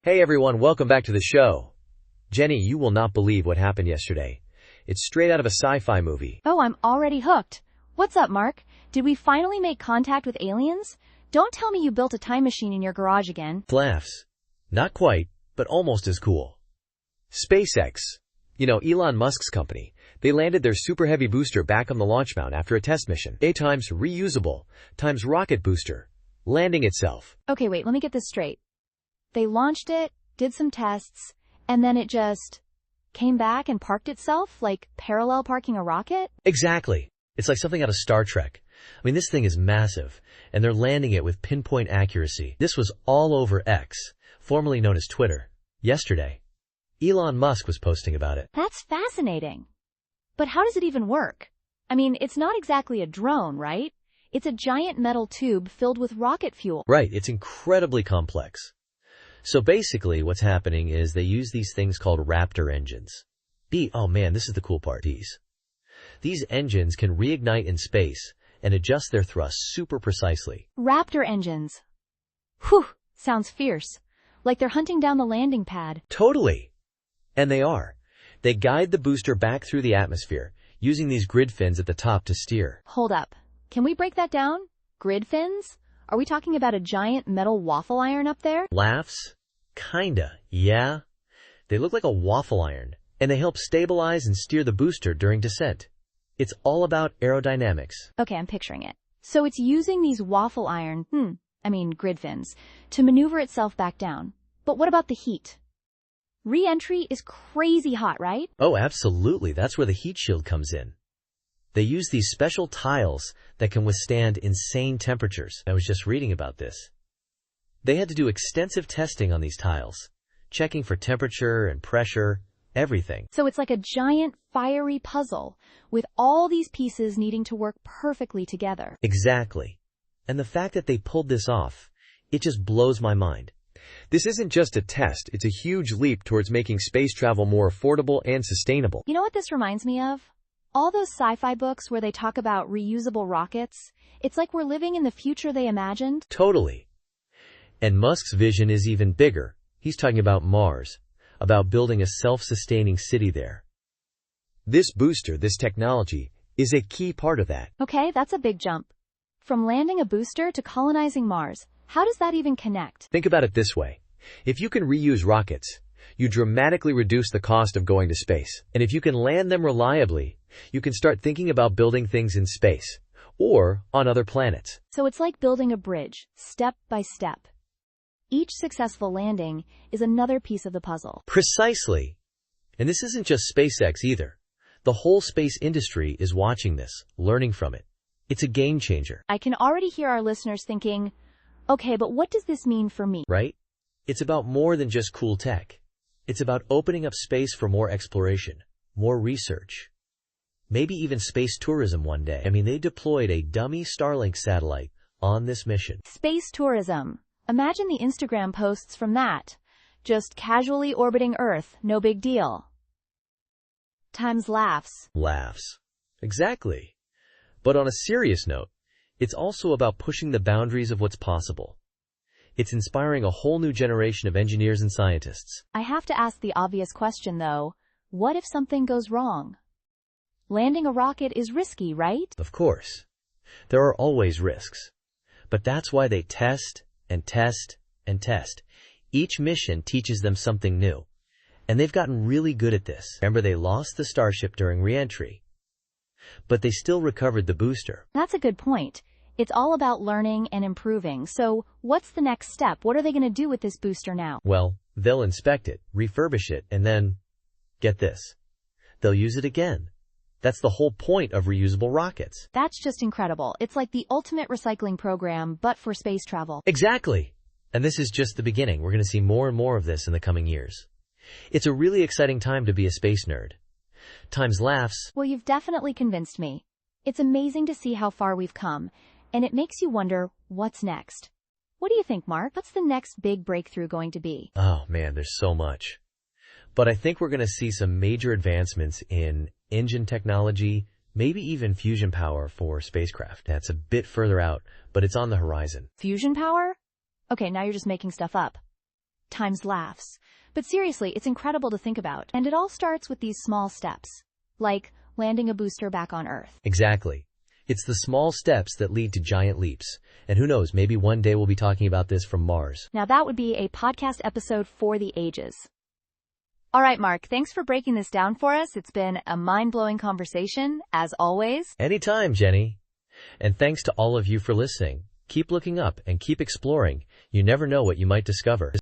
Hey everyone, welcome back to the show. Jenny, you will not believe what happened yesterday. It's straight out of a sci-fi movie. Oh, I'm already hooked. What's up, Mark? Did we finally make contact with aliens? Don't tell me you built a time machine in your garage again. Laughs. Not quite, but almost as cool. SpaceX. Elon Musk's company. They landed their Super Heavy booster back on the launch mount after a test mission. A times reusable times rocket booster. Landing itself. Okay, wait, let me get this straight. They launched it, did some tests, and then it just came back and parked itself, like parallel parking a rocket? Exactly. It's like something out of Star Trek. This thing is massive, and they're landing it with pinpoint accuracy. This was all over X, formerly known as Twitter, yesterday. Elon Musk was posting about it. That's fascinating. But how does it even work? It's not exactly a drone, right? It's a giant metal tube filled with rocket fuel. Right, it's incredibly complex. So basically what's happening is they use these things called Raptor engines. Oh man, this is the cool part. These engines can reignite in space and adjust their thrust super precisely. Raptor engines. Whew, sounds fierce. Like they're hunting down the landing pad. Totally. And they are. They guide the booster back through the atmosphere, using these grid fins at the top to steer. Hold up. Can we break that down? Grid fins? Are we talking about a giant metal waffle iron up there? Laughs? Kinda, yeah. They look like a waffle iron, and they help stabilize and steer the booster during descent. It's all about aerodynamics. Okay, I'm picturing it. So it's using these waffle iron, grid fins, to maneuver itself back down. But what about the heat? Reentry is crazy hot, right? Oh, absolutely. That's where the heat shield comes in. They use these special tiles that can withstand insane temperatures. I was just reading about this. They had to do extensive testing on these tiles, checking for temperature and pressure, everything. So it's like a giant fiery puzzle with all these pieces needing to work perfectly together. Exactly. And the fact that they pulled this off, it just blows my mind. This isn't just a test, it's a huge leap towards making space travel more affordable and sustainable. You know what this reminds me of? All those sci-fi books where they talk about reusable rockets. It's like we're living in the future they imagined. Totally. And Musk's vision is even bigger. He's talking about Mars, about building a self-sustaining city there. This booster, this technology, is a key part of that. Okay, that's a big jump. From landing a booster to colonizing Mars, how does that even connect? Think about it this way. If you can reuse rockets, you dramatically reduce the cost of going to space. And if you can land them reliably, you can start thinking about building things in space or on other planets. So it's like building a bridge, step by step. Each successful landing is another piece of the puzzle. Precisely. And this isn't just SpaceX either. The whole space industry is watching this, learning from it. It's a game changer. I can already hear our listeners thinking, okay, but what does this mean for me? Right? It's about more than just cool tech. It's about opening up space for more exploration, more research. Maybe even space tourism one day. They deployed a dummy Starlink satellite on this mission. Space tourism. Imagine the Instagram posts from that. Just casually orbiting Earth, no big deal. Times laughs. Laughs. Exactly. But on a serious note, it's also about pushing the boundaries of what's possible. It's inspiring a whole new generation of engineers and scientists. I have to ask the obvious question, though. What if something goes wrong? Landing a rocket is risky, right? Of course. There are always risks. But that's why they test and test and test. Each mission teaches them something new. And they've gotten really good at this. Remember, they lost the Starship during Reentry. But they still recovered the booster. That's a good point. It's all about learning and improving. So what's the next step? What are they going to do with this booster now? Well, they'll inspect it, refurbish it, and then, get this, they'll use it again. That's the whole point of reusable rockets. That's just incredible. It's like the ultimate recycling program, but for space travel. Exactly. And this is just the beginning. We're going to see more and more of this in the coming years. It's a really exciting time to be a space nerd. Times laughs. Well, you've definitely convinced me. It's amazing to see how far we've come. And it makes you wonder, what's next? What do you think, Mark? What's the next big breakthrough going to be? Oh man, there's so much. But I think we're going to see some major advancements in engine technology, maybe even fusion power for spacecraft. That's a bit further out, but it's on the horizon. Fusion power? Okay, now you're just making stuff up. times laughs. But seriously, it's incredible to think about. And it all starts with these small steps, like landing a booster back on Earth. Exactly. It's the small steps that lead to giant leaps. And who knows, maybe one day we'll be talking about this from Mars. Now that would be a podcast episode for the ages. All right, Mark, thanks for breaking this down for us. It's been a mind-blowing conversation, as always. Anytime, Jenny. And thanks to all of you for listening. Keep looking up and keep exploring. You never know what you might discover.